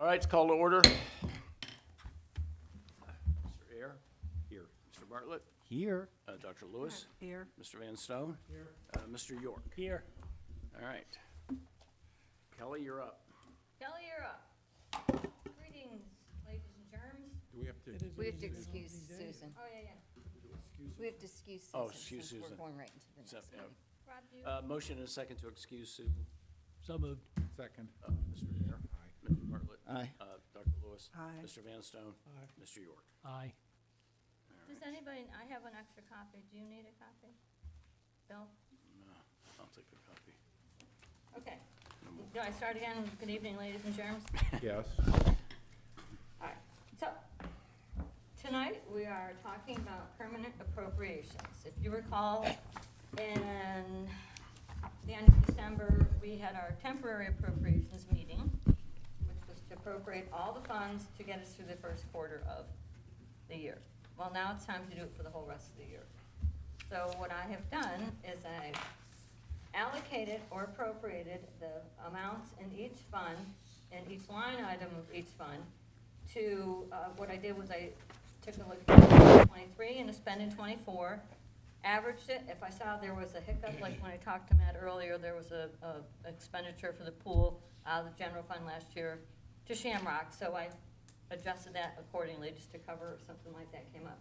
All right, it's called to order. Mr. Ayer? Here. Mr. Bartlett? Here. Dr. Lewis? Here. Mr. Van Stone? Here. Mr. York? Here. All right. Kelly, you're up. Kelly, you're up. Greetings, ladies and germs. Do we have to? We have to excuse Susan. Oh, yeah. We have to excuse Susan. Oh, excuse since Susan. We're going right into the next Except, meeting. Rob, do you? Motion and a second to excuse Susan. So moved. Second. Mr. Ayer? Mr. Bartlett? Aye. Dr. Lewis? Aye. Mr. Van Stone? Aye. Mr. York? Aye. Does anybody, I have an extra copy. Do you need a copy? Bill? No, I'll take a copy. Okay. Do I start again? Good evening, ladies and germs. Yes. All right. So, tonight we are talking about permanent appropriations. If you recall, in the end of December, we had our temporary appropriations meeting, which was to appropriate all the funds to get us through the first quarter of the year. Well, now it's time to do it for the whole rest of the year. So what I have done is I've allocated or appropriated the amounts in each fund, in each line item of each fund, to, what I did was I took a look at 23 and a spend in 24, averaged it. If I saw there was a hiccup, like when I talked to Matt earlier, there was a expenditure for the pool out of the general fund last year to Shamrock, so I adjusted that accordingly just to cover if something like that came up.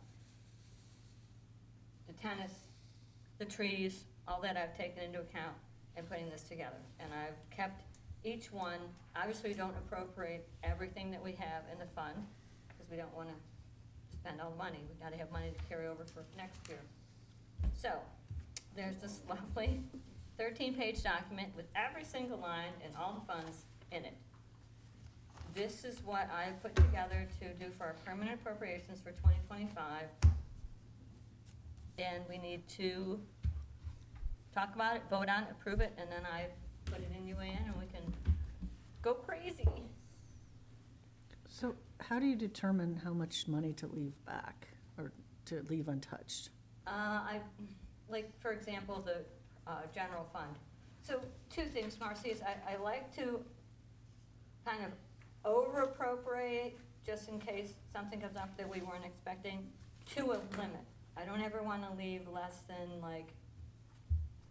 The tennis, the trees, all that I've taken into account in putting this together. And I've kept each one, obviously we don't appropriate everything that we have in the fund, because we don't want to spend all the money. We've got to have money to carry over for next year. So, there's this lovely 13-page document with every single line and all the funds in it. This is what I put together to do for our permanent appropriations for 2025. And we need to talk about it, vote on it, approve it, and then I put it in UAN and we can go crazy. So how do you determine how much money to leave back or to leave untouched? Like, for example, the general fund. So two things, Marcy, is I like to kind of over-appropriate just in case something comes up that we weren't expecting to a limit. I don't ever want to leave less than like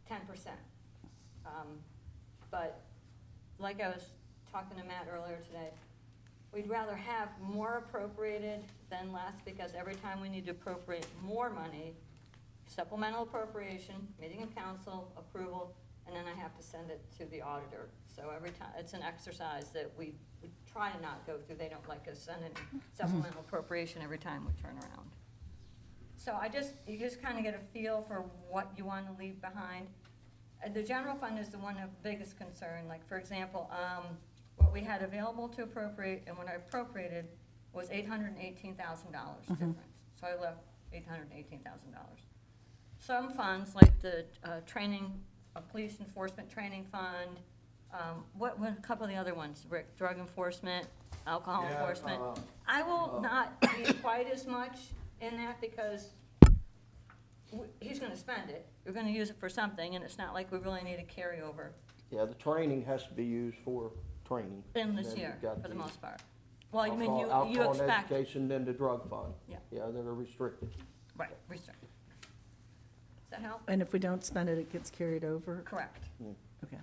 10%. But like I was talking to Matt earlier today, we'd rather have more appropriated than less, because every time we need to appropriate more money, supplemental appropriation, meeting of council, approval, and then I have to send it to the auditor. So every time, it's an exercise that we try to not go through. They don't like us sending supplemental appropriation every time we turn around. So you just kind of get a feel for what you want to leave behind. The general fund is the one of biggest concern. Like, for example, what we had available to appropriate and what I appropriated was $818,000 difference. So I left $818,000. Some funds, like the police enforcement training fund, what a couple of the other ones, Rick, drug enforcement, alcohol enforcement. I will not use quite as much in that, because he's going to spend it. You're going to use it for something, and it's not like we really need a carryover Yeah, the training has to be used for training. in this Then year, you've got for the most part. alcohol- Well, you mean, you alcohol and expect, education, then the drug fund. Yeah. Yeah, that are restricted. right, restrict. Does that help? And if we don't spend it, it gets carried over? Correct, Okay.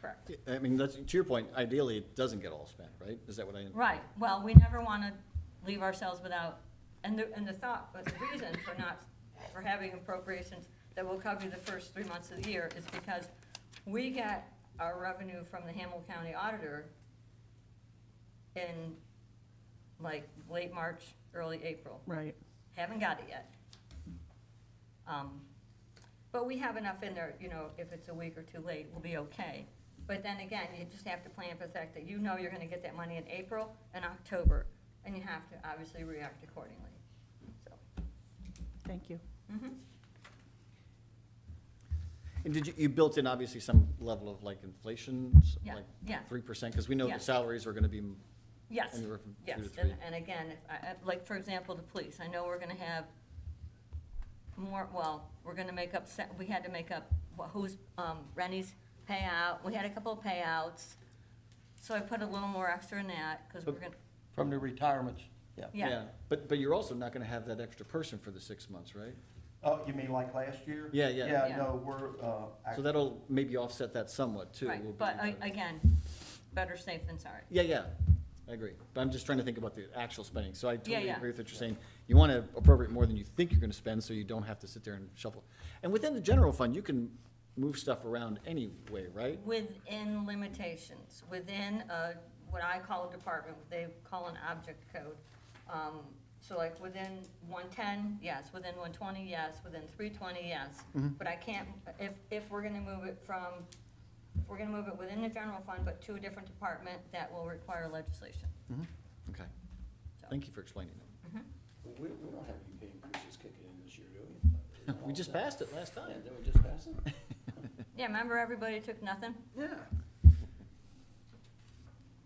correct. I mean, that's, to your point, ideally, it doesn't get all spent, right? Is that what I? Right, well, we never want to leave ourselves without, and the thought, but the reason for having appropriations that will cover the first 3 months of the year is because we get our revenue from the Hamilton County Auditor in like late March, early April. Right. Haven't got it yet. But we have enough in there, if it's a week or two late, we'll be okay. But then again, you just have to plan for the fact that you're going to get that money in April and October, and you have to obviously react accordingly. So, Thank you. And you built in obviously some level of like inflation, Yeah, like yeah. 3%, because we know Yeah. the salaries are going to be yes, anywhere from 2 yes. to 3. And again, like for example, the police, I know we're going to have more, we're going to make up, we had to make up, who's, Rennie's payout, we had a couple of payouts. So I put a little more extra in that, because we're But- gonna, From the retirements, yeah. yeah. But you're also not gonna have that extra person for the 6 months, right? Oh, you mean like last year? Yeah, yeah. Yeah, Yeah. no, we're, So that'll maybe offset that somewhat too. Will be- Right, but again, better safe than sorry. Yeah, yeah, I agree. But I'm just trying to think about the actual spending. So I totally yeah. agree with what you're saying. You want to appropriate more than you think you're going to spend, so you don't have to sit there and shuffle. And within the general fund, you can move stuff around anyway, right? Within limitations, within what I call a department, what they call an object code. So like within 110, yes, within 120, yes, within 320, yes. But I can't, if we're gonna move it from, if we're gonna move it within the general fund, but to a different department, that will require legislation. Okay. So- Thank you for explaining that. We don't have any pay increases kicking in this year, do we? We just passed it last Yeah, time. did we just pass it? Yeah, remember everybody took nothing? Yeah.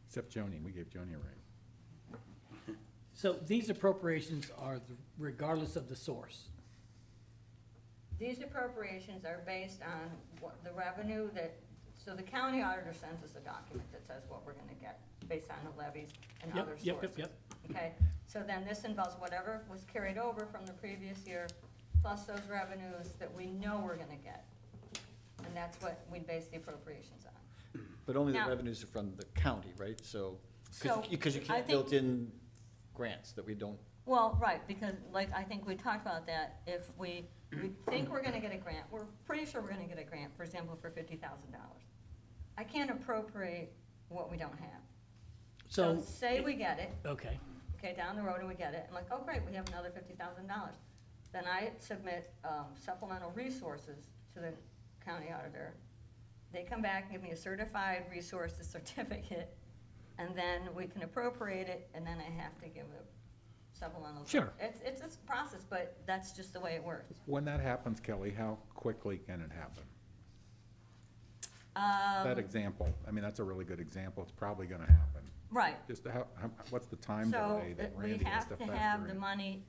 Except Joni, we gave Joni a raise. So these appropriations are regardless of the source. These appropriations are based on what the revenue that, so the county auditor sends us a document that says what we're gonna get based on the levies and Yep, other yep, sources. yep, Okay, so then this involves whatever was carried over from the previous year, plus those revenues that we know we're gonna get. And that's what we base the appropriations on. But only the Now- revenues are from the county, right? So, So, because you I can't think- build in grants that we don't. Well, right, because like, I think we talked about that, if we think we're gonna get a grant, we're pretty sure we're gonna get a grant, for example, for $50,000. I can't appropriate what we don't have. So say we get it, Okay, okay, down the road and we get it, I'm like, oh, great, we have another $50,000. Then I submit supplemental resources to the county auditor. They come back and give me a certified resources certificate, and then we can appropriate it, and then I have to give a supplemental. Sure. It's a process, but that's just the way it works. When that happens, Kelly, how quickly can it happen? That example, I mean, that's a really good example. It's probably gonna happen. Right, Just what's the time so delay that we Randy has have to to have factor the in? money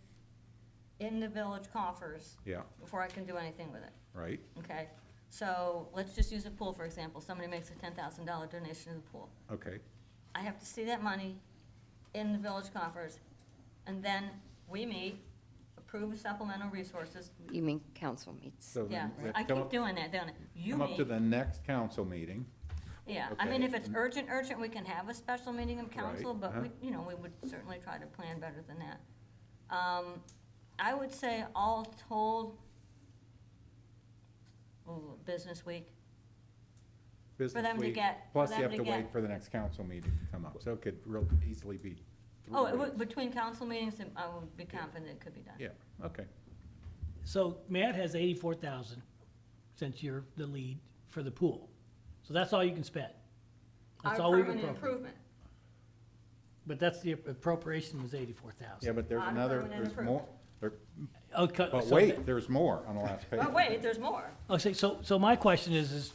in the village coffers Yeah, before I can do anything with it. right? Okay, so let's just use a pool, for example. Somebody makes a $10,000 donation to the pool. Okay, I have to see that money in the village coffers, and then we meet, approve supplemental resources. You mean council meets? so Yeah, then we have I to come keep up, doing that, don't I? You come up to meet, the next council meeting. yeah. I mean, okay, if it's and- urgent, we can have a special meeting of council, Right, but we, uh-huh. you know, we would certainly try to plan better than that. I would say all told, business week. Business them to week, get- for Plus them you have to to get- wait for the next council meeting to come up, so it could real easily be 3 Oh, weeks. between council meetings, I would be confident it could be done. Yeah, okay. so Matt has 84,000, since you're the lead, for the pool. So that's all you can spend. That's Our all we've permanent appropriated. improvement. But that's the appropriation was 84,000. Yeah, but there's On another, permanent there's improvement. more, there, Okay, but so wait, the- there's more on the last page. Oh, wait, there's more. Okay, so my question is,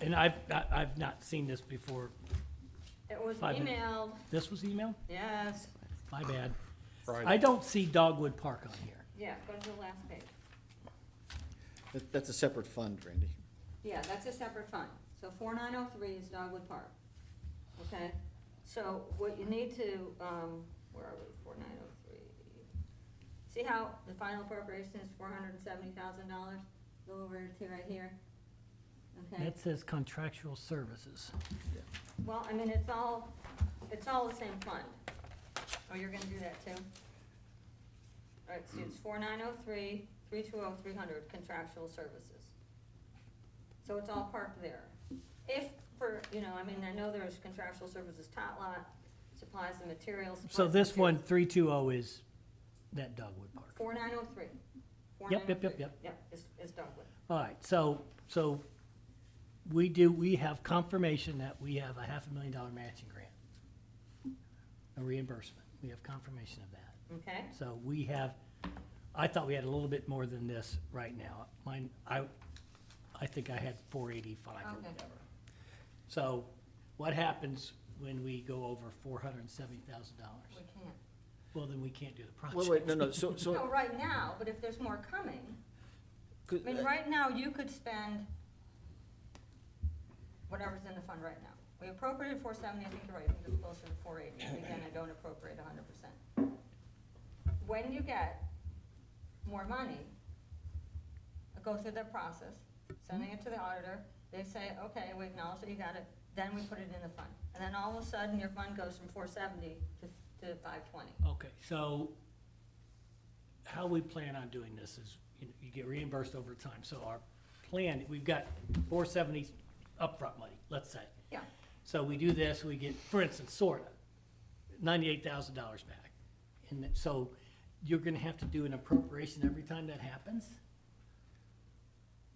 and I've not seen this before. It was 5 minutes. emailed, This was emailed? yes, My bad. Friday. I don't see Dogwood Park on here. yeah, go to the last page. That's a separate fund, Randy. Yeah, that's a separate fund. So 4903 is Dogwood Park. Okay? So what you need to, where are we, 4903? See how the final appropriation is $470,000? Go over to right here. Okay? That says contractual services. Well, I mean, it's all the same fund. Oh, you're gonna do that too? All right, so it's 4903, 320, 300 contractual services. So it's all parked there. If for, you know, I mean, I know there's contractual services tot lot, supplies and materials. So supplies and this one, materials. 320 is that Dogwood Park. 4903. Yep, yep, 4903. yep. Yep, it's Dogwood. All right, so we have confirmation that we have a $500,000 matching grant. A reimbursement. We have confirmation of that. Okay? So we have, I thought we had a little bit more than this right now. Mine, I think I had 485 or Okay. whatever. So what happens when we go over $470,000? We can't. Well, then we can't do the project. Wait, no, No, so, right now, but if there's more coming, I mean, right now, you could spend whatever's in the fund right now. we appropriated 470, I think you're right, I think it's closer to 480, and again, I don't appropriate 100%. When you get more money, go through the process, sending it to the auditor, they say, okay, we acknowledge that you got it, then we put it in the fund. And then all of a sudden, your fund goes from 470 to 520. Okay, so how we plan on doing this is, you get reimbursed over time. So our plan, we've got 470 upfront money, let's say. Yeah, So we do this, we get, for instance, sorta, $98,000 back. And so you're gonna have to do an appropriation every time that happens?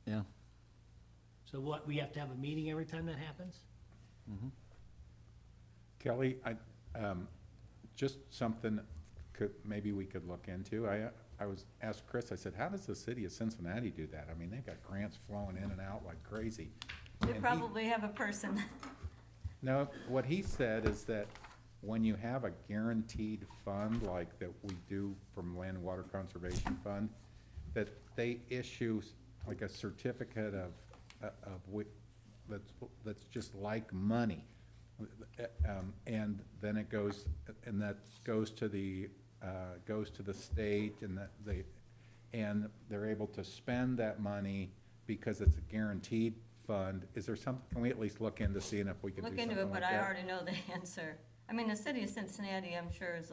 Yeah. So what, we have to have a meeting every time that happens? Kelly, just something maybe we could look into. I was asked Chris, I said, how does the city of Cincinnati do that? I mean, they've got grants flowing in and out like crazy. they And he- probably have a person. No, what he said is that when you have a guaranteed fund like that we do from Land and Water Conservation Fund, that they issue like a certificate that's just like money. And then it goes, and that goes to the state, and and they're able to spend that money because it's a guaranteed fund. Is there something, can we at least look into seeing if we can do Look something into it, like but I that? already know the answer. I mean, the city of Cincinnati, I'm sure, is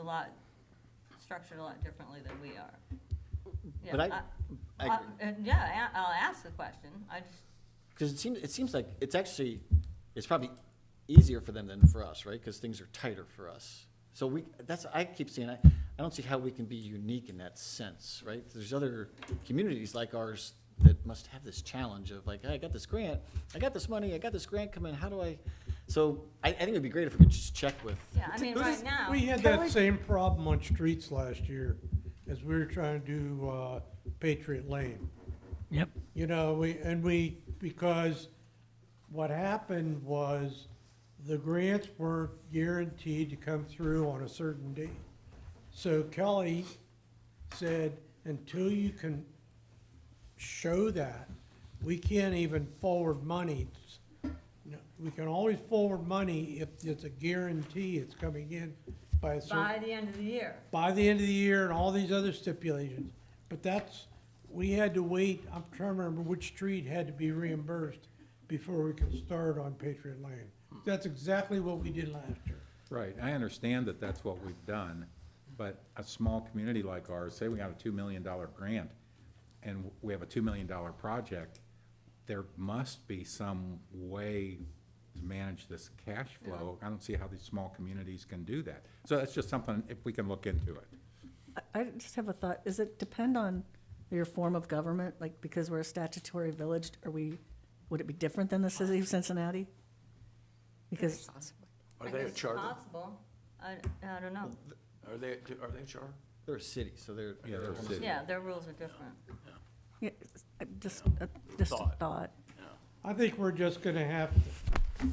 structured a lot differently than we are. Yeah, But I agree. yeah, I'll ask the question. I just, Because it seems like it's probably easier for them than for us, right? Because things are tighter for us. So I keep seeing, I don't see how we can be unique in that sense, right? There's other communities like ours that must have this challenge of like, hey, I got this grant, I got this money, I got this grant coming, how do I? So I think it'd be great if we could just check with. yeah, I mean, right now, We had that same problem on streets last year, as we were trying to do, Patriot Lane. Yep. You know, because what happened was the grants weren't guaranteed to come through on a certain date. So Kelly said, until you can show that, we can't even forward money. We can always forward money if it's a guarantee it's coming in by a certain by the end of the year. by the end of the year and all these other stipulations. But we had to wait, I'm trying to remember which street had to be reimbursed before we could start on Patriot Lane. That's exactly what we did last year. Right, I understand that that's what we've done, but a small community like ours, say we got a $2 million grant, and we have a $2 million project, there must be some way to manage this cash flow. I don't see how these small communities can do that. So that's just something, if we can look into it. I just have a thought. Does it depend on your form of government? Like, because we're a statutory village, would it be different than the city of Cincinnati? Because, Are I they a guess it's charter? possible. I don't know. Are they a charter? They're a city, so they're. Yeah, they're a city. Yeah, their rules are different. yeah, just a Thought. thought. I think we're just gonna have to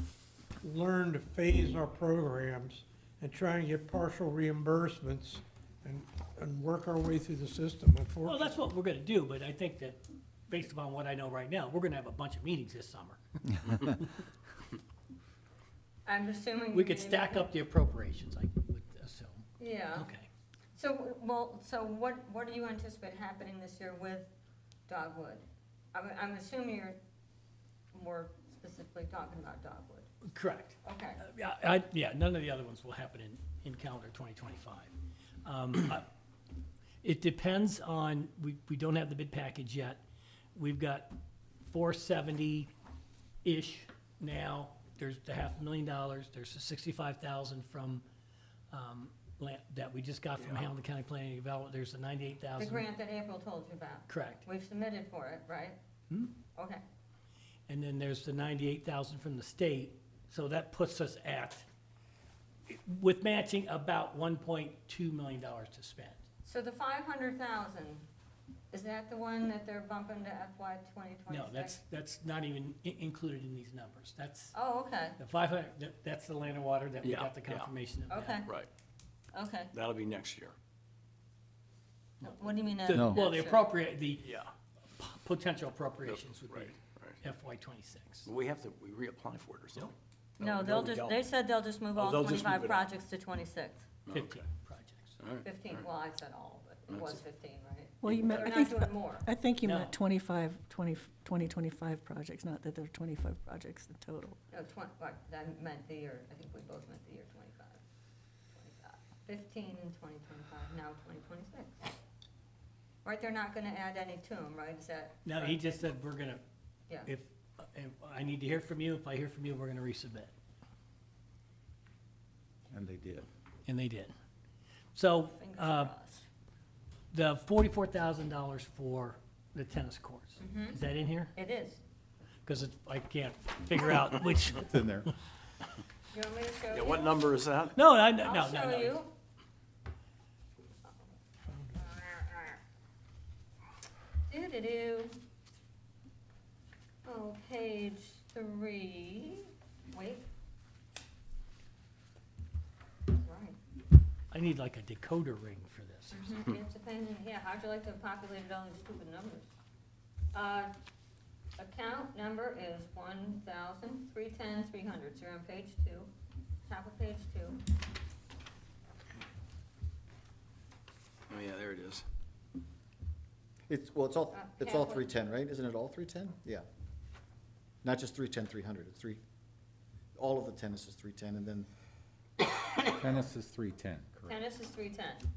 learn to phase our programs and try and get partial reimbursements and work our way through the system, Well, unfortunately. that's what we're gonna do, but I think that, based upon what I know right now, we're gonna have a bunch of meetings this summer. I'm assuming. We could stack up the appropriations, I would assume. Yeah. Okay. So what do you anticipate happening this year with Dogwood? I'm assuming you're more specifically talking about Dogwood. Correct. Okay. Yeah, none of the other ones will happen in calendar 2025. It depends on, we don't have the bid package yet. We've got 470-ish now. There's the $500,000, there's the 65,000 from, that we just got from Hamilton County Planning and Development. There's the 98,000. The grant that April told you about. Correct. We've submitted for it, right? Okay. And then there's the 98,000 from the state. So that puts us at, with matching, about $1.2 million to spend. So the 500,000, is that the one that they're bumping to FY 2026? No, that's not even included in these numbers. That's, Oh, okay, the 500, that's the land and water that we Yeah, got the yeah. confirmation of that. okay, Right, okay. that'll be next year. What do you mean? No. Well, the appropriate, the Yeah. potential appropriations would Right, be right. FY '26. We reapply for it or something. No, No, they'll we just, don't. they said they'll just move Oh, all they'll just 25 move it up. projects to 26. 15 projects. All right. 15, well, I said all, but it was 15, right? Well, you meant, They're I not think, doing more. I think you No. meant 25 projects, not that there are 25 projects in total. No, right, that meant the year, I think we both meant the year 25. 15 in 2025, now 2026. Right, they're not gonna add any to them, right? Is that? No, he just said we're gonna, Yeah. if I need to hear from you, if I hear from you, we're gonna resubmit. And they did. And they did. So, Fingers crossed. the $44,000 for the tennis courts, is that in here? It is. Because I can't figure out which, It's in there. You want me to show you? Yeah, what number is that? no, I'll no. show you. Do-do-do. Oh, page 3, wait. Right. I need like a decoder ring for this. It's a pain in, yeah, how'd you like to have populated all these stupid numbers? Account number is 1,310,300, so you're on page 2, top of page 2. Oh, yeah, there it is. It's all halfway. 310, right? Isn't it all 310? Yeah. Not just 310, 300, it's all of the tennis is 310, and then, Tennis is 310, correct. Tennis is 310.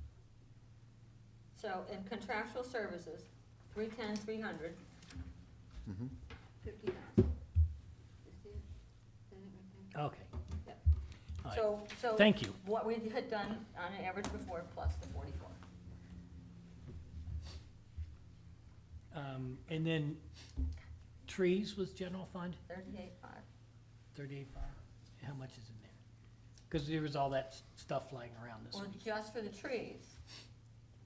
So in contractual services, 310, 300. mhm. 50,000. Okay. Yep. All right. So. Thank you. What we had done on an average before, plus the 44. And then trees was general fund, 38.5. 38.5. How much is in there? Because there was all that stuff flying around this Well, week. just for the trees.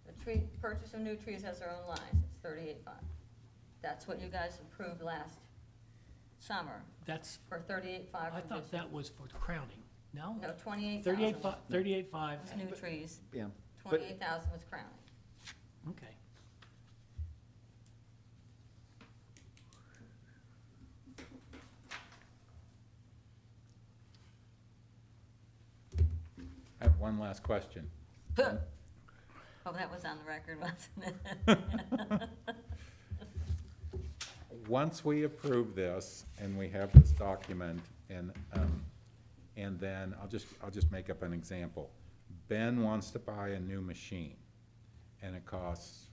The tree, purchase of new trees has their own lines, it's 38.5. That's what you guys approved last summer That's, for 38.5 I for thought this. that was for crowning. No? No, 28,000 38.5. was new trees, Yeah. 28,000 was crowning. Okay. I have one last question. Oh, that was on the record, wasn't it? Once we approve this and we have this document and then I'll just make up an example. Ben wants to buy a new machine and it costs,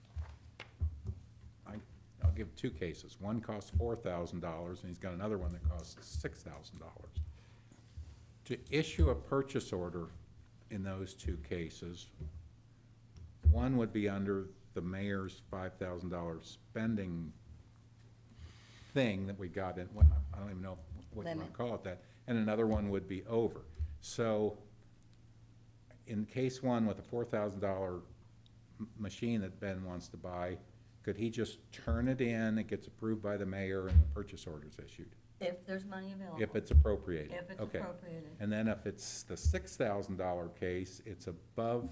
I'll give two cases. One costs $4,000 and he's got another one that costs $6,000. To issue a purchase order in those two cases, one would be under the mayor's $5,000 spending thing that we got in, I don't even know what you want Limit. to call it that, and another one would be over. So, in case one with a $4,000 machine that Ben wants to buy, could he just turn it in, it gets approved by the mayor, and the purchase order's issued? If there's money available. If it's appropriated? If it's Okay. appropriated. And then if it's the $6,000 case, it's above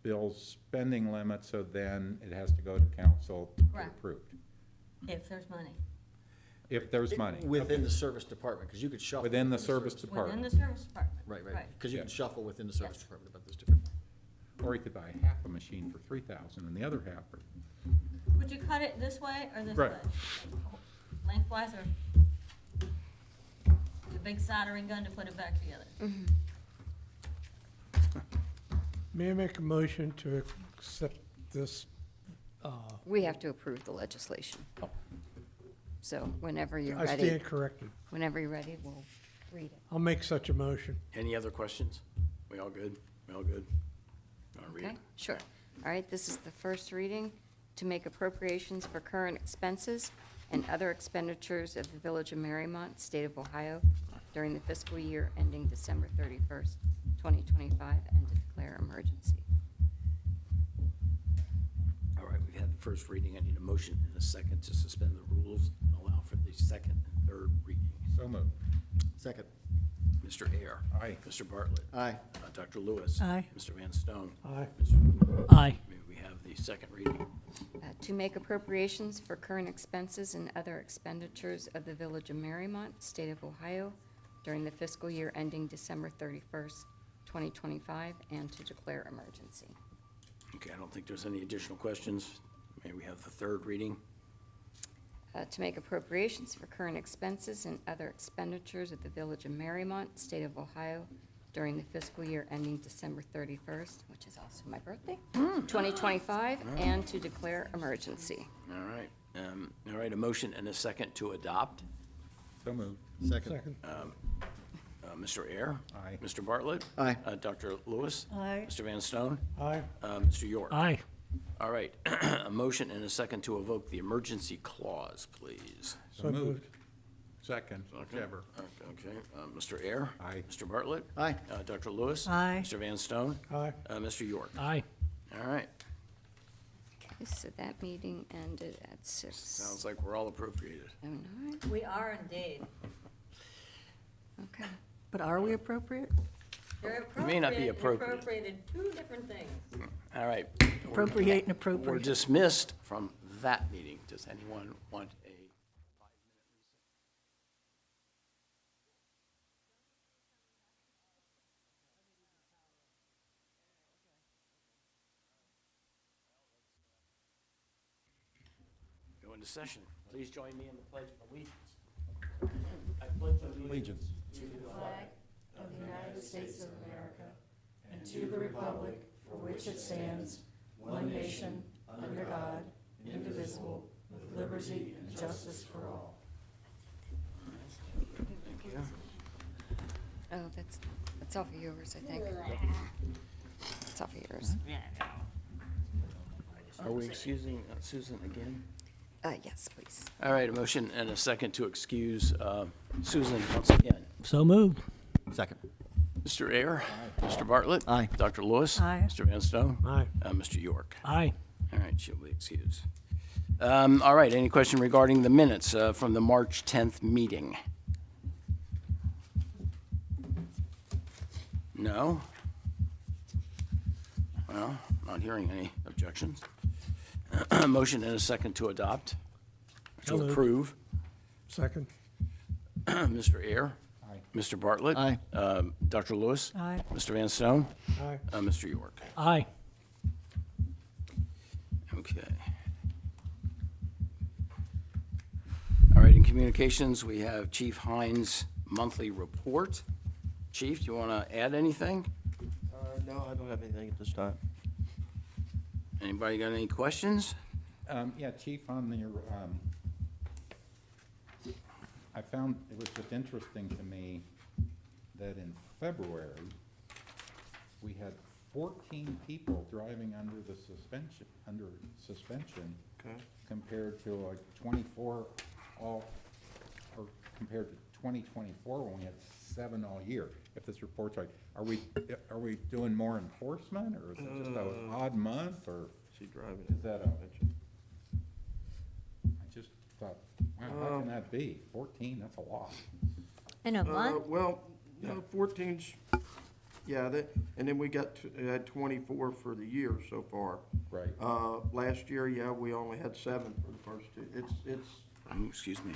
Bill's spending limit, so then it has to go to council to get Correct. approved. If there's money. If there's money. Within the service department, because you could shuffle. Within the service department. Within the service department. Right, because you can Yeah. shuffle within the service Yes. department, but there's different. Or he could buy half a machine for $3,000 and the other half for, Would you cut it this way or this Right. way? Lengthwise or the big soldering gun to put it back together? May I make a motion to accept this? We have to approve the legislation. So whenever you're I ready, stand corrected. whenever you're ready, we'll read it. I'll make such a motion. Any other questions? We all good? We all good? I'll read Okay, it. sure. All right, this is the first reading to make appropriations for current expenses and other expenditures of the Village of Mariemont, State of Ohio, during the fiscal year ending December 31st, 2025, and to declare emergency. All right, we've had the first reading. I need a motion and a second to suspend the rules and allow for the second and third reading. so moved. Second. Mr. Ayer. Aye. Mr. Bartlett. Aye. Dr. Lewis. Aye. Mr. Van Stone. Aye. Aye. May we have the second reading? To make appropriations for current expenses and other expenditures of the Village of Mariemont, State of Ohio, during the fiscal year ending December 31st, 2025, and to declare emergency. Okay, I don't think there's any additional questions. May we have the third reading? To make appropriations for current expenses and other expenditures of the Village of Mariemont, State of Ohio, during the fiscal year ending December 31st, which is also my birthday, 2025, and to declare emergency. All right, a motion and a second to adopt. So moved. Second. Mr. Ayer? Aye. Mr. Bartlett? Aye. Dr. Lewis? Aye. Mr. Van Stone? Aye. Mr. York? Aye. All right, a motion and a second to evoke the emergency clause, please. So moved. Second, whichever. Okay, Mr. Ayer? Aye. Mr. Bartlett? Aye. Dr. Lewis? Aye. Mr. Van Stone? Aye. Mr. York? Aye. All right, Okay, so that meeting ended at 6:09. sounds like we're all appropriated. We are indeed. Okay. But are we appropriate? You're You may not be appropriate and appropriate. appropriated two different things. All right. Appropriate and We're appropriate. dismissed from that meeting. Does anyone want a 5-minute recess? Go into session. Please join me in the Pledge of Allegiance. I pledge allegiance to the flag Of the United States of America, and to the republic for which it stands, one nation, under God, indivisible, with liberty and justice for all. Thank you. Oh, that's off of yours, I think. It's off of yours. Are we excusing Susan again? Yes, please. All right, a motion and a second to excuse Susan once again. So moved. Second. Mr. Ayer? Mr. Bartlett? Aye. Dr. Lewis? Aye. Mr. Van Stone? Aye. Mr. York? Aye. All right, she'll be excused. All right, any question regarding the minutes from the March 10th meeting? No? Well, not hearing any objections. Motion and a second to adopt, So to moved. approve. Second. Mr. Ayer? Aye. Mr. Bartlett? Aye. Dr. Lewis? Aye. Mr. Van Stone? Aye. Mr. York? Aye. Okay. All right, in communications, we have Chief Hines' monthly report. Chief, do you want to add anything? No, I don't have anything at this time. Anybody got any questions? Yeah, Chief, on your, I found, it was just interesting to me that in February, we had 14 people driving under suspension, Okay. compared to like 24 or compared to 2024 when we had 7 all year, if this report's right. Are we doing more enforcement, or is it just an odd month, or See driving. is that I just thought, wow, how can that be? 14, that's a lot. In a month? Well, no, 14's, yeah, and then we had 24 for the year so far. Right. Last year, yeah, we only had 7 for the first two. Ooh, excuse me.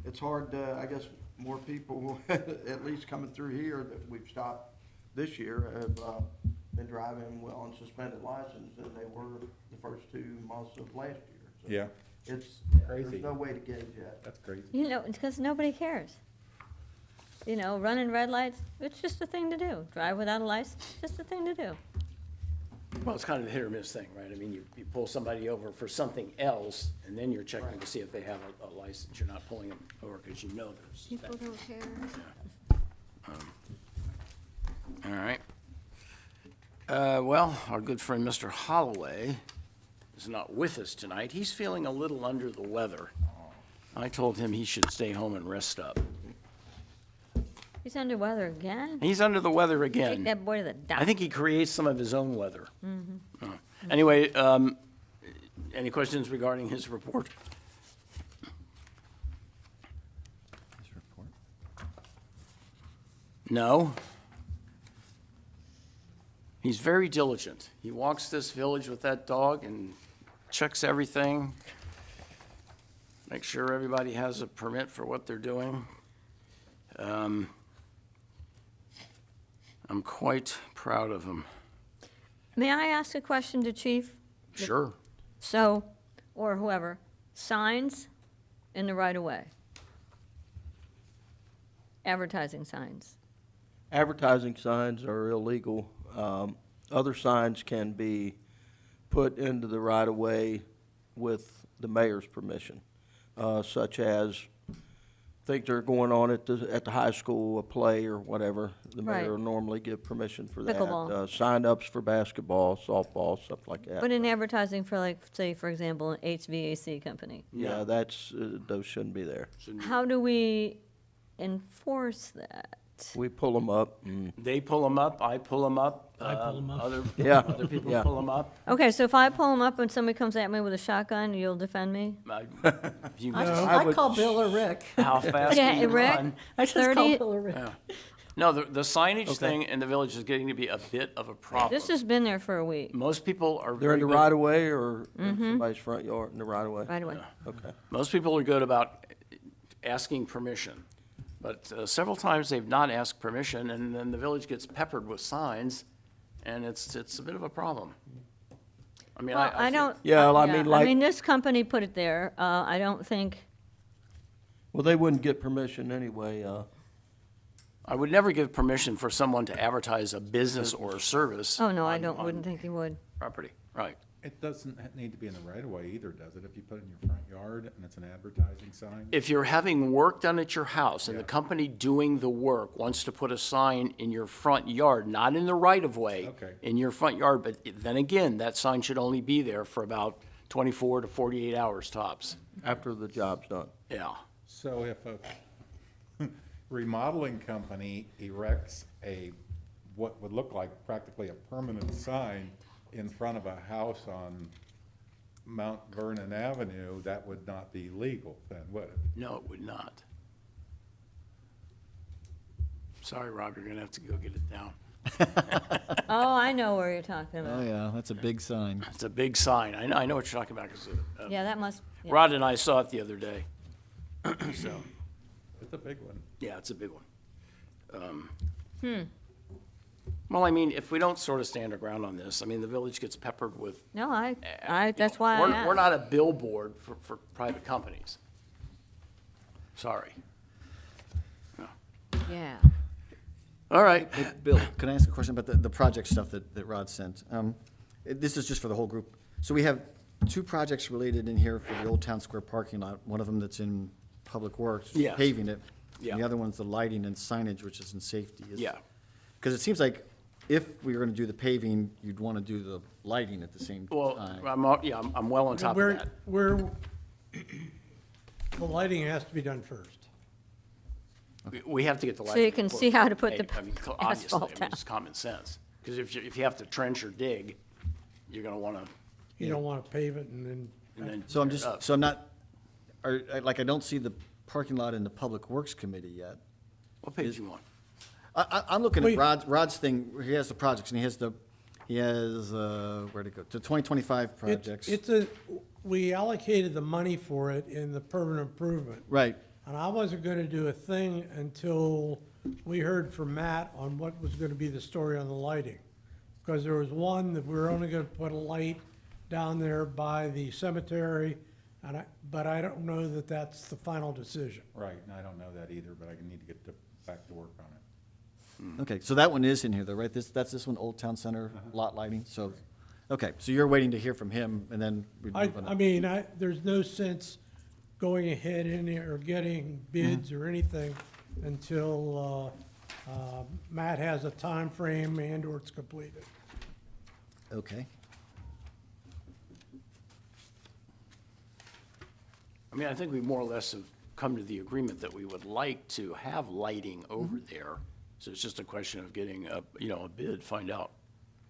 It's hard, I guess, more people, at least coming through here that we've stopped this year have been driving well on suspended license than they were the first 2 months of last year. So Yeah, Crazy. There's no way to gauge that. that's crazy. You know, because nobody cares. You know, running red lights, it's just a thing to do. Drive without a license, just a thing to do. Well, it's kind of a hit or miss thing, right? I mean, you pull somebody over for something else, and then you're checking to see if they have a license. You're not pulling them over because you know they're suspended. People don't care. All right. Well, our good friend Mr. Holloway is not with us tonight. He's feeling a little under the weather. I told him he should stay home and rest up. He's under weather again? He's under the weather Take again. that boy to the doctor. I think he creates some of his own weather. Anyway, any questions regarding his report? This report. No. He's very diligent. He walks this village with that dog and checks everything, makes sure everybody has a permit for what they're doing. I'm quite proud of him. May I ask a question to Chief? Sure. So, or whoever, signs in the right-of-way. Advertising signs. Advertising signs are illegal. Other signs can be put into the right-of-way with the mayor's permission, such as things that are going on at the high school, a play or whatever. The Right. mayor will normally give permission for that. Pickleball. Sign-ups for basketball, softball, stuff like that. But in advertising for, like, say, for example, an HVAC company, Yeah, that's, those shouldn't be there. how do we enforce that? We pull them up and, They pull them up, I pull them up. I pull 'em up. Yeah, Other people yeah. pull them up. Okay, so if I pull them up and somebody comes at me with a shotgun, you'll defend me? You- I I would call s- Bill or Rick. How fast Yeah, can you Rick? run? I just call 30 Bill or Rick. No, the signage thing in the village is getting to be a bit of a problem. This has been there for a week, Most people are they're very in the good. right-of-way or in somebody's front yard in the right-of-way? right away. Okay. Most people are good about asking permission. But several times they've not asked permission, and then the village gets peppered with signs, and it's a bit of a problem. I mean, Well, I think- don't. Yeah, well, I mean, I like- mean, this company put it there. I don't think, Well, they wouldn't get permission anyway. I would never give permission for someone to advertise a business or a service. oh, no, I on wouldn't think he would. property, right. It doesn't need to be in the right of way either, does it? If you put it in your front yard and it's an advertising sign? If you're having work done at your house and the Yeah. company doing the work wants to put a sign in your front yard, not in the right of way, Okay. in your front yard, but then again, that sign should only be there for about 24 to 48 hours tops. After the job's done. Yeah. So if a remodeling company erects what would look like practically a permanent sign in front of a house on Mount Vernon Avenue, that would not be legal then, would it? No, it would not. Sorry, Rob, you're gonna have to go get it down. Oh, I know where you're talking Oh, about. yeah, that's a big sign. It's a big sign. I know what you're talking about, 'cause, Yeah, that must, yeah. Rod and I saw it the other day. So, It's a big one. yeah, it's a big one. Well, I mean, if we don't sort of stand our ground on this, I mean, the village gets peppered with. No, that's why I We're asked. not a billboard for private companies. Sorry. Yeah. All right. Hey, Bill, can I ask a question about the project stuff that Rod sent? This is just for the whole group. So we have two projects related in here for the Old Town Square parking lot. One of them that's in Public Works, Yes. paving it. Yeah. And the other one's the lighting and signage, which is in safety. Yeah. Because it seems like if we were going to do the paving, you'd want to do the lighting at the same Well, time. I'm well on top of Where, that. where, the lighting has to be done first. We have to get the So lighting. you can before see how to we put the pave. I mean, obviously, asphalt I mean, down. it's common sense. Because if you have to trench or dig, you're gonna wanna, You don't want to pave it and then, and then. So I'm tear it just, up. so I'm not, I don't see the parking lot in the Public Works Committee yet. What page you want? I'm looking at Wait. Rod's thing, where he has the projects, and he has, where'd it go? The 2025 projects. we allocated the money for it in the permanent improvement. Right, And I wasn't going to do a thing until we heard from Matt on what was going to be the story on the lighting. Because there was one that we were only going to put a light down there by the cemetery, but I don't know that that's the final decision. Right, and I don't know that either, but I need to get back to work on it. okay, so that one is in here though, right? That's this one, Old Town Center lot lighting, so, okay, so you're waiting to hear from him, and then we'd move on. I mean, there's no sense going ahead in there or getting bids or anything until Matt has a time frame and/or it's completed. Okay, I mean, I think we more or less have come to the agreement that we would like to have lighting over there. So it's just a question of getting a bid, find out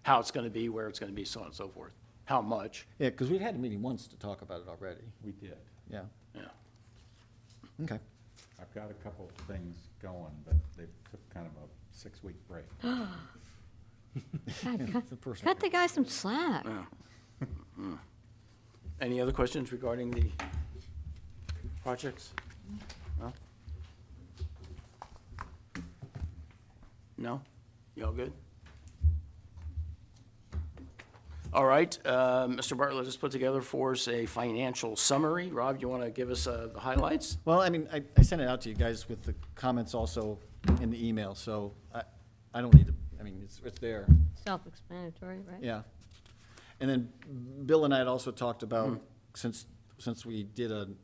how it's gonna be, where it's gonna be, so on and so forth. How much, yeah, because we've had a meeting once to talk about it already, We did. yeah, yeah. okay. I've got a couple of things going, but they took kind of a 6-week break. It's a personal Cut the guy some slack. Any other questions regarding the projects? No? No? Y'all good? All right, Mr. Bartlett has put together for us a financial summary. Rob, you want to give us the highlights? Well, I mean, I sent it out to you guys with the comments also in the email, so I don't need to, I mean, it's there. Self-explanatory, right? Yeah. And then Bill and I had also talked about, since we did an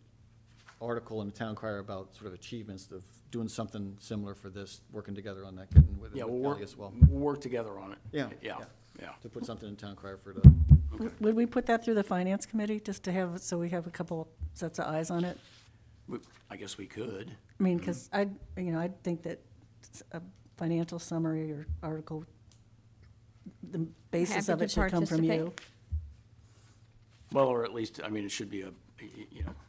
article in the Town Crier about sort of achievements of doing something similar for this, working together on that, getting with Yeah, Ellie as well. we'll work together on it. Yeah. Yeah, yeah. To put something in Town Crier for the, Would we put that through the finance committee, just to have, so we have a couple sets of eyes on it? I guess we could. I mean, because I think that a financial summary or article, the basis Happy of to it should come from you. participate. Well, or at least, I mean, it should be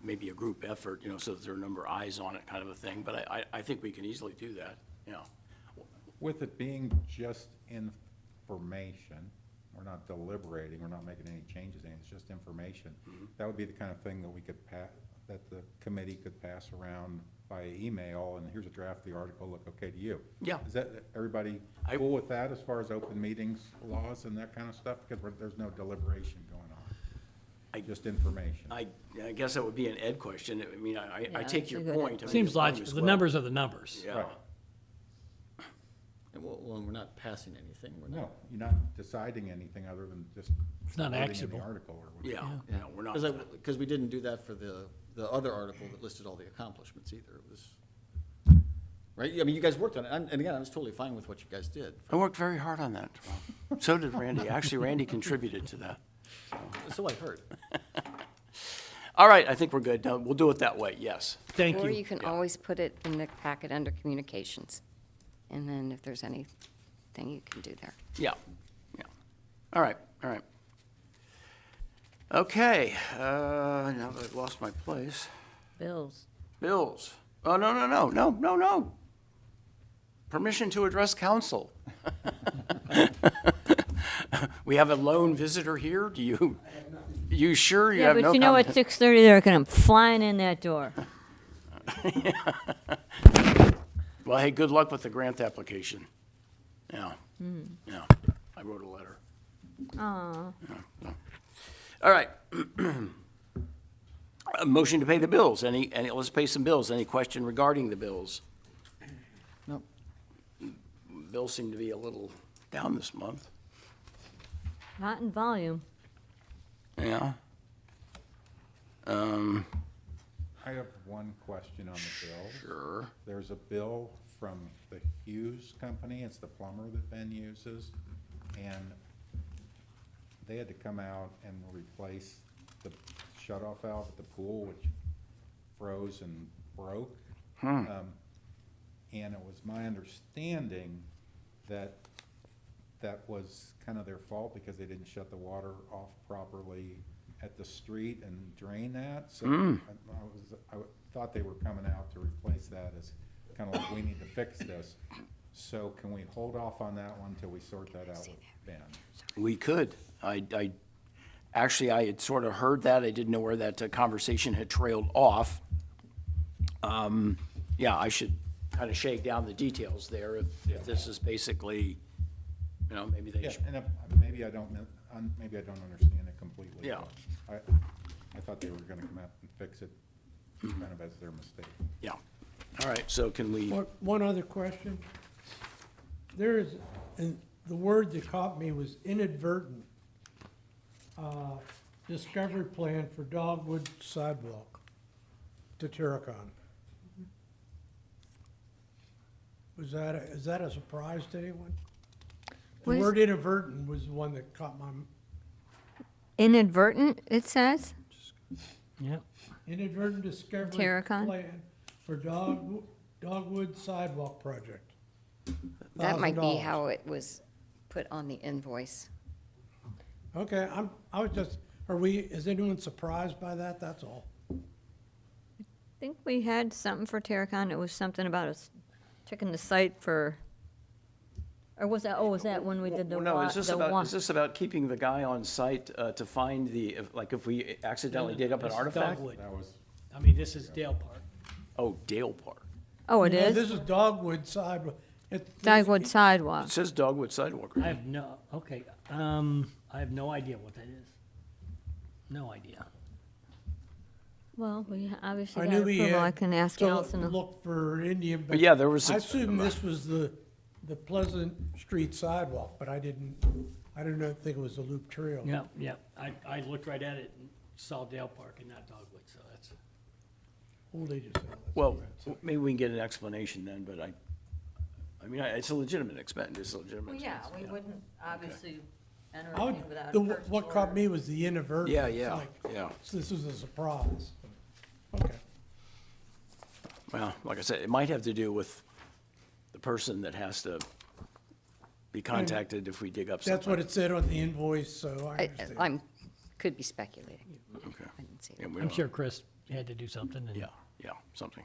maybe a group effort, so that there are a number of eyes on it kind of a thing. But I think we can easily do that, yeah. With it being just information, we're not deliberating, we're not making any changes, it's just information. That would be the kind of thing that we could that the committee could pass around by email, and here's a draft of the article, look okay to you. Yeah. Is that, everybody cool with that as far as open meetings laws and that kind of stuff? Because there's no deliberation going on, just information. I guess that would be an Ed question. I mean, I Yeah, take your that's a good point. I mean, Seems as long logical. as, The well, numbers are the numbers. Yeah. Right. and we're not passing anything, we're not. No, you're not deciding anything other than just. It's not voting in the actionable. article or whatever. Yeah, we're not. Because we didn't do that for the other article that listed all the accomplishments either, it was, right? I mean, you guys worked on it, and again, I was totally fine with what you guys did. I worked very hard on that. So did Randy. Actually, Randy contributed to that. So I heard. All right, I think we're good. We'll do it that way, yes. Thank Or you. you can always put it in the packet under communications. And then if there's anything you can do there. Yeah, yeah. All right. Okay, now that I've lost my place. Bills. Bills. Oh, no. Permission to address council. We have a lone visitor here. You sure you Yeah, have no but you know, at comment? 6:30, they're gonna come flying in that door. Well, hey, good luck with the grant application. Yeah, yeah. I wrote a letter. Aw. All right. A motion to pay the bills. Let's pay some bills. Any question regarding the bills? No. Bills seem to be a little down this month. Not in volume. Yeah. I have one question on the bill. Sure. There's a bill from the Hughes Company, it's the plumber that Ben uses, and they had to come out and replace the shut-off valve at the pool, which froze and broke. And it was my understanding that that was kind of their fault because they didn't shut the water off properly at the street and drain that. So I thought they were coming out to replace that as kind of like, we need to fix this. So can we hold off on that one till we sort that out with Ben? We could. I had sort of heard that. I didn't know where that conversation had trailed off. Yeah, I should kind of shake down the details there if this is basically, maybe they Yeah, should. and maybe I don't understand it completely. Yeah. but I thought they were gonna come out and fix it kind of as their mistake. Yeah. All right, so can we, One other question. There is, and the word that caught me was inadvertent, discovery plan for Dogwood sidewalk to Terracon. Is that a surprise to anyone? The What is- word inadvertent was the one that caught my, Inadvertent, it says? Yeah. inadvertent discovery Terracon? plan for Dogwood sidewalk project. That might be $1,000. how it was put on the invoice. Okay, is anyone surprised by that? That's all. I think we had something for Terracon. It was something about us checking the site for, or was that when we did the no, wa- is this the about, one? is this about keeping the guy on site to find if we accidentally dig up an This is artifact? Dogwood. That was, I mean, this is Dale Park. Oh, Dale Park. Oh, it No, is? This is Dogwood sidewalk. Dogwood It sidewalk. says dogwood sidewalk. I right? have no, okay, I have no idea what that is. No idea. Well, we I obviously knew got we approval. I had can ask to Allison. look for Indian, But but yeah, there was. I assumed this was the Pleasant Street sidewalk, but I didn't know, think it was a loop trail. Yeah, yeah, I looked right at it and saw Dale Park and not Dogwood, so that's, Old age is. Well, maybe we can get an explanation then, but I mean, it's a legitimate expense, it's a legitimate Well, yeah, expense. we wouldn't obviously enter I would- anything without a the- purchase What caught order. me was the inadvertent. Yeah, It's yeah, like, yeah. This was a surprise. Okay. Well, like I said, it might have to do with the person that has to be contacted if we dig up something. That's what it said on the invoice, so I I, understand. I'm, could be speculating. Okay. I didn't see Yeah, it. we I'm don't- sure Chris had to do something and. Yeah, yeah, something.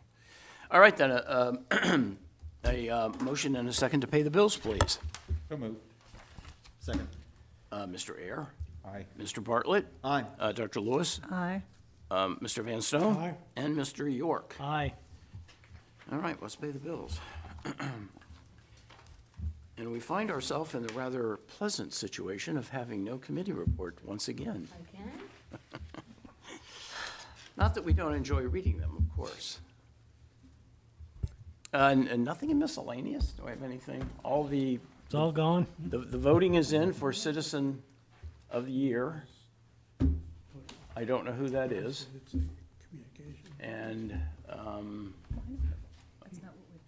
All right, then, a motion and a second to pay the bills, please. So moved. Second. Mr. Ayer, Aye. Mr. Bartlett, Aye. Dr. Lewis, Aye. Mr. Van Stone. Aye. And Mr. York. Aye. All right, let's pay the bills. And we find ourselves in the rather pleasant situation of having no committee report once again. Again? Not that we don't enjoy reading them, of course. And nothing in miscellaneous? Do I have anything? All the It's all gone? voting is in for Citizen of the Year. I don't know who that is. It's a communication. And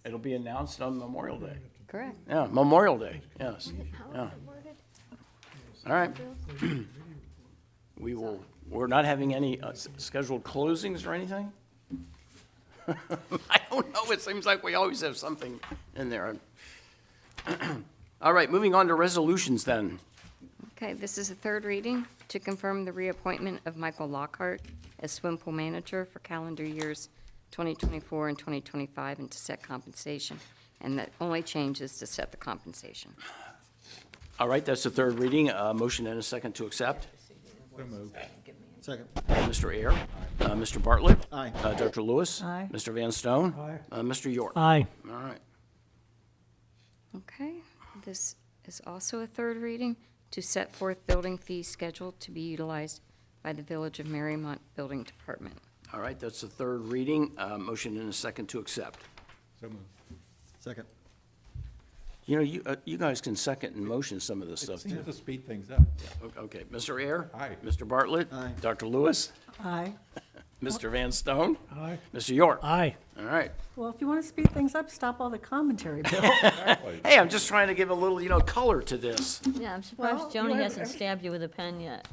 it'll be announced on Memorial Day. Correct. Yeah, Memorial Day, yes. Yeah. All right. We're not having any scheduled closings or anything? I don't know, it seems like we always have something in there. All right, moving on to resolutions then. Okay, this is a third reading to confirm the reappointment of Michael Lockhart as swim pool manager for calendar years 2024 and 2025 and to set compensation. And the only change is to set the compensation. All right, that's the third reading. Motion and a second to accept. So moved. Second. Mr. Ayer, Mr. Bartlett. Aye. Dr. Lewis. Aye. Mr. Van Stone. Aye. Mr. York. Aye. All right. Okay, this is also a third reading to set forth building fee schedule to be utilized by the Village of Mariemont Building Department. All right, that's the third reading. Motion and a second to accept. So moved. Second. You know, you guys can second and motion some of this It stuff, too. seems to speed things up. Okay, Mr. Ayer? Aye. Mr. Bartlett? Aye. Dr. Lewis? Aye. Mr. Van Stone? Aye. Mr. York? Aye. All right. Well, if you want to speed things up, stop all the commentary, Bill. Hey, I'm just trying to give a little, color to this. Yeah, I'm Well, surprised you Joni have hasn't every- stabbed you with a pen yet.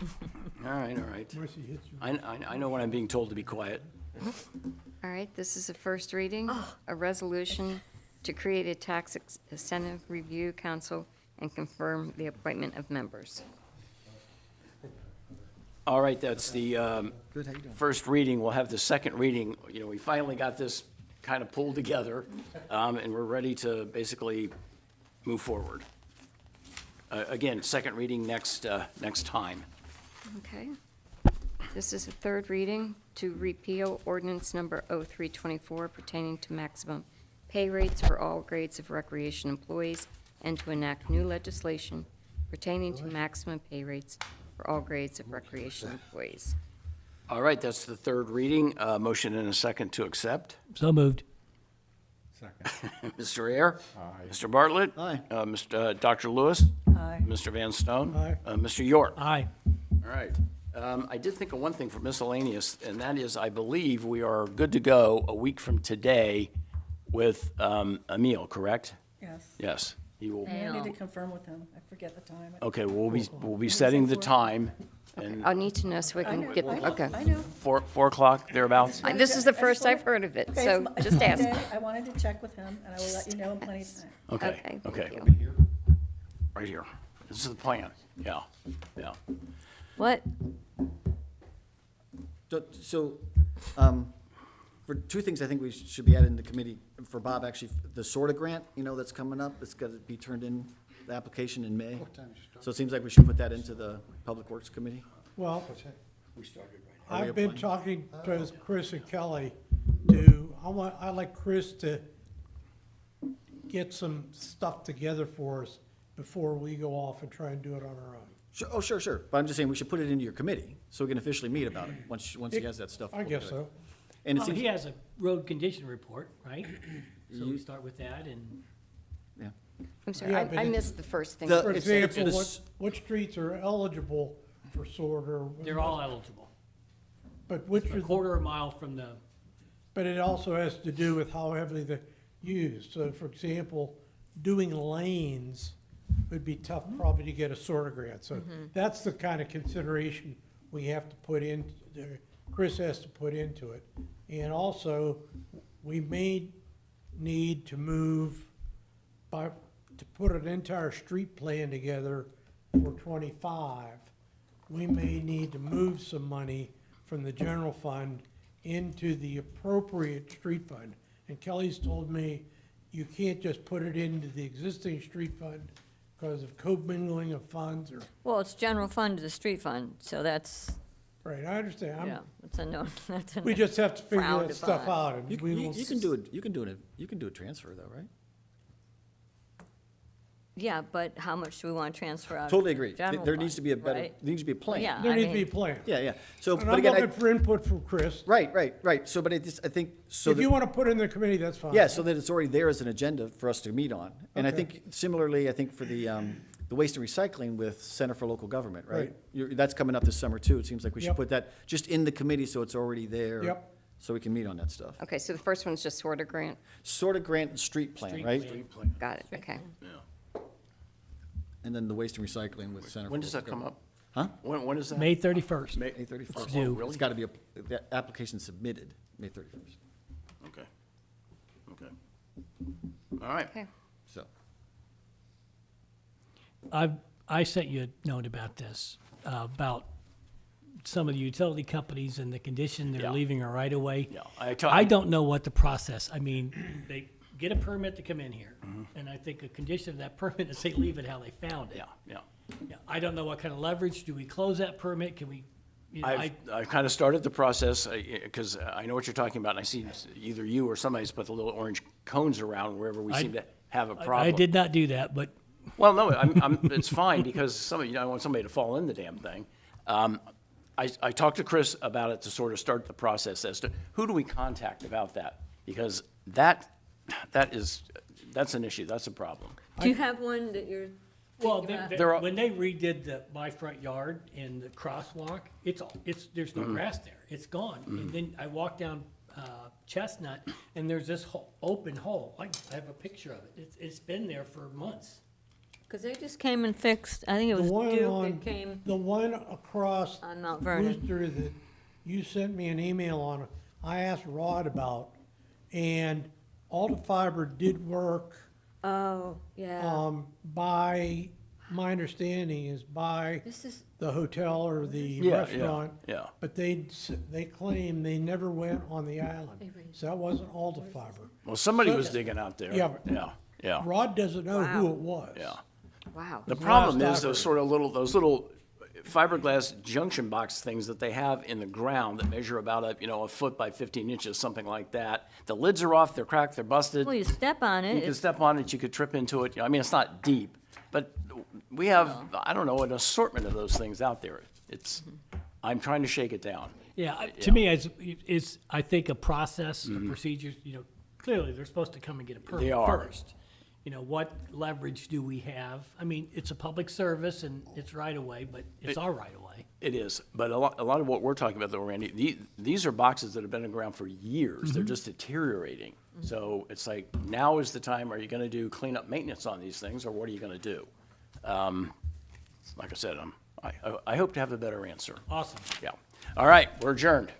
All right, all right. Mercy hits you. I know when I'm being told to be quiet. All right, this is a first reading, a resolution to create a tax incentive review council and confirm the appointment of members. All right, that's the Good, how you doing? first reading. We'll have the second reading. You know, we finally got this kind of pulled together, and we're ready to basically move forward. Again, second reading next time. Okay. This is a third reading to repeal ordinance number 0324 pertaining to maximum pay rates for all grades of recreation employees and to enact new legislation pertaining to maximum pay rates for all grades of recreation employees. All right, that's the third reading. Motion and a second to accept. So moved. Second. Mr. Ayer? Aye. Mr. Bartlett? Aye. Dr. Lewis? Aye. Mr. Van Stone? Aye. Mr. York? Aye. All right. I did think of one thing for miscellaneous, and that is, I believe we are good to go a week from today with Emil, correct? Yes. Yes, he will. And I need Yeah. to confirm with him. I forget the time. Okay, we'll be setting the time, and I'll need to know so we I can know, get, I know, okay. I know. 4 o'clock thereabouts? This is the first I've heard of it, Okay, so it's just ask. Monday. I wanted to check with him, and I will let you know in plenty of time. Okay, Okay, okay, thank you. right here. This is the plan, yeah, yeah. What? So, for two things I think we should be adding to the committee, for Bob, actually, the SORTA grant, that's coming up, it's got to be turned in, the application in May. So it seems like we should put that into the Public Works Committee. Well, Are we I've been applying? talking to Chris and Kelly I'd like Chris to get some stuff together for us before we go off and try and do it on our own. Sure, oh, sure. But I'm just saying we should put it into your committee so we can officially meet about it once he has that stuff. I guess so. And it Well, seems, he has a road condition report, right? So we start with that and. yeah. I'm sorry, Yeah, I but I it- missed the first thing. The- For It's- example, it's- what streets are eligible for sorter? They're all eligible. But which A are, quarter of a mile from the, but it also has to do with how heavily they're used. So for example, doing lanes would be tough probably to get a sorter grant. So that's the kind of consideration we have to put in, Chris has to put into it. And also, we may need to move to put an entire street plan together for 25. We may need to move some money from the general fund into the appropriate street fund. And Kelly's told me you can't just put it into the existing street fund because of commingling of funds or, Well, it's general fund to the street fund, so that's, right, I understand. yeah, that's a no, that's a. We just have to figure frowned that stuff upon. out. And You, we you, will you can do it, you can do a transfer though, right? Yeah, but how much do we want to transfer out? of Totally agree. general There needs fund, to be a better, right? there needs to be a plan. Yeah. There I needs to be a mean- plan. Yeah. So, And but I'm again, looking for input from Chris. right. So, but I think, so If that. you want to put it in the committee, that's fine. Yeah, so that it's already there as an agenda for us to meet on. And I Okay. think similarly, I think for the waste and recycling with Center for Local Government, right? Right. That's coming up this summer too. It seems like we should Yep. put that just in the committee so it's already there. Yep. So we can meet on that stuff. Okay, so the first one's just sorter grant. Sort of grant and street plan, Street right? plan. Got it, okay. And then the waste and recycling with Center for When does Local that come Government. up? Huh? When is that? May 31st. May, May 31st. It's due. It's got to be, the application submitted May 31st. okay. Okay. All right. Okay. So, I sent you a note about this, about some of the utility companies and the condition they're Yeah. leaving a right of way. Yeah, I don't know what the process, I mean, they get a permit to come in here, and I think a condition of that permit is they leave it how they found it. Yeah. Yeah, I don't know what kind of leverage, do we close that permit, can we, you know, I've kind of started the process, because I know what you're talking about, and I see either you or somebody's put the little orange cones around wherever we seem to have a problem. I did not do that, but Well, no, it's fine, because somebody, I want somebody to fall in the damn thing. I talked to Chris about it to sort of start the process as to who do we contact about that? Because that's an issue, that's a problem. Do you have one that you're well, thinking about? There are- when they redid my front yard and the crosswalk, there's no grass there, it's gone. And then I walked down Chestnut, and there's this open hole, I have a picture of it, it's been there for months. Because they just came and fixed, I think it The was one Duke on, that came the one across on Mount Vernon. Worcester that you sent me an email on, I asked Rod about, and Alta Fiber did work, Oh, yeah. by, my understanding is by This is, the hotel or the Yeah, restaurant. yeah. But they claim they never went on the island, so that wasn't Alta Fiber. Well, somebody was digging out there. Yeah. Yeah. Rod doesn't know who Wow. it was. Yeah. Wow. The problem last is I those sort of those little fiberglass junction box things that they have in the ground that measure about a foot by 15 inches, something like that. The lids are off, they're cracked, they're busted. well, you step on it, You can it's- step on it, you could trip into it. I mean, it's not deep, but we have, I don't know, an assortment of those things out there. I'm trying to shake it down. Yeah, to me, it's, I think a process, a procedure, clearly, they're supposed to come and get a permit They are. first. What leverage do we have? I mean, it's a public service and it's right away, but it's our right away. It is, but a lot of what we're talking about though, Randy, these are boxes that have been around for years. They're just deteriorating. So it's like, now is the time, are you gonna do cleanup maintenance on these things, or what are you gonna do? Like I said, I hope to have a better answer. Awesome. Yeah. All right, we're adjourned.